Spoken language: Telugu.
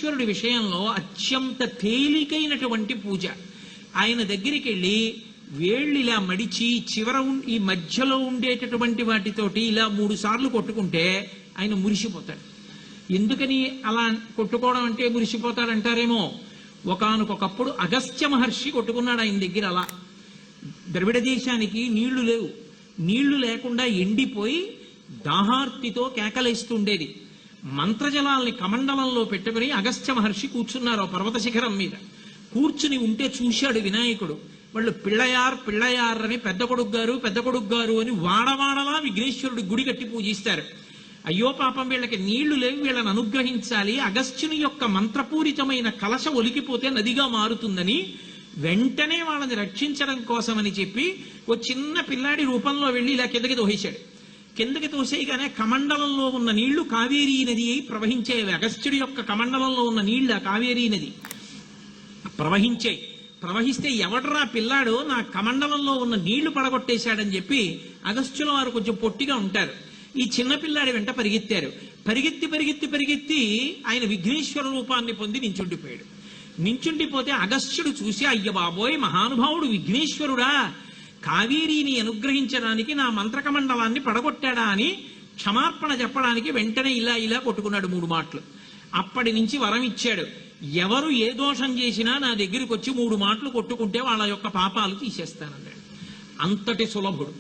విఘ్నేశ్వరుడి విషయంలో అత్యంత తేలికైనటువంటి పూజ. ఆయన దగ్గరికి వెళ్ళి వేళ్ళిలా మడిచి ఈ మధ్యలో ఉండేటటువంటి వాటితోటి ఇలా 3 సార్లు కొట్టుకుంటే ఆయన మురిసిపోతాడు. ఎందుకని అలా కొట్టుకోవడం అంటే మురిసిపోతాడంటారేమో, ఒకానొకప్పుడు అగస్త్య మహర్షి కొట్టుకున్నాడు ఆయన దగ్గర. అలా ద్రవిడ దేశానికి నీళ్లు లేవు, నీళ్లు లేకుండా ఎండిపోయి దాహార్తితో కేకలేస్తుండేది. మంత్రజలాల్ని కమండలంలో పెట్టుకుని అగస్త్య మహర్షి కూర్చున్నారు పర్వత శిఖరం మీద. కూర్చుని ఉంటే చూశాడు వినాయకుడు. వాళ్ళు పిళ్ళయార్ అని పెద్ద కొడుకు గారు అని వాడవాడలా విఘ్నేశ్వరుడు గుడి కట్టి పూజిస్తారు. అయ్యో పాపం, వీళ్ళకి నీళ్లు లేవు, వీళ్ళని అనుగ్రహించాలి, అగస్త్యుని యొక్క మంత్రపూరితమైన కలశ ఒలికిపోతే నదిగా మారుతుందని వెంటనే వాళ్ళని రక్షించడం కోసమని చెప్పి ఓ చిన్న పిల్లాడి రూపంలో వెళ్ళి ఇలా కిందకి తోసేశాడు. కిందకి తోసేయగానే కమండలంలో ఉన్న నీళ్లు కావేరీ నది అయి ప్రవహించేవి. అగస్త్యుడి యొక్క కమండలంలో ఉన్న నీళ్లు కావేరీ నది ప్రవహిస్తే ఎవడరా పిల్లాడు నా కమండలంలో ఉన్న నీళ్లు పడగొట్టేశాడని చెప్పి అగస్త్యుల వారు కొంచెం పొట్టిగా ఉంటారు. ఈ చిన్న పిల్లాడి వెంట పరిగెత్తారు. పరిగెత్తి ఆయన విఘ్నేశ్వర రూపాన్ని పొంది నించుండిపోయాడు. నించుండిపోతే అగస్త్యుడు చూసి, అయ్య బాబోయ్, మహానుభావుడు విఘ్నేశ్వరుడా, కావేరీని అనుగ్రహించడానికి నా మంత్రకమండలాన్ని పడగొట్టాడా అని క్షమార్పణ చెప్పడానికి వెంటనే ఇలా కొట్టుకున్నాడు 3 మాటలు. అప్పటి నుంచి వరం ఇచ్చాడు, ఎవరు ఏ దోషం చేసినా నా దగ్గరికి వచ్చి 3 మాటలు కొట్టుకుంటే వాళ్ళ యొక్క పాపాలు తీసేస్తానన్నాడు. అంతటి సులభుడు.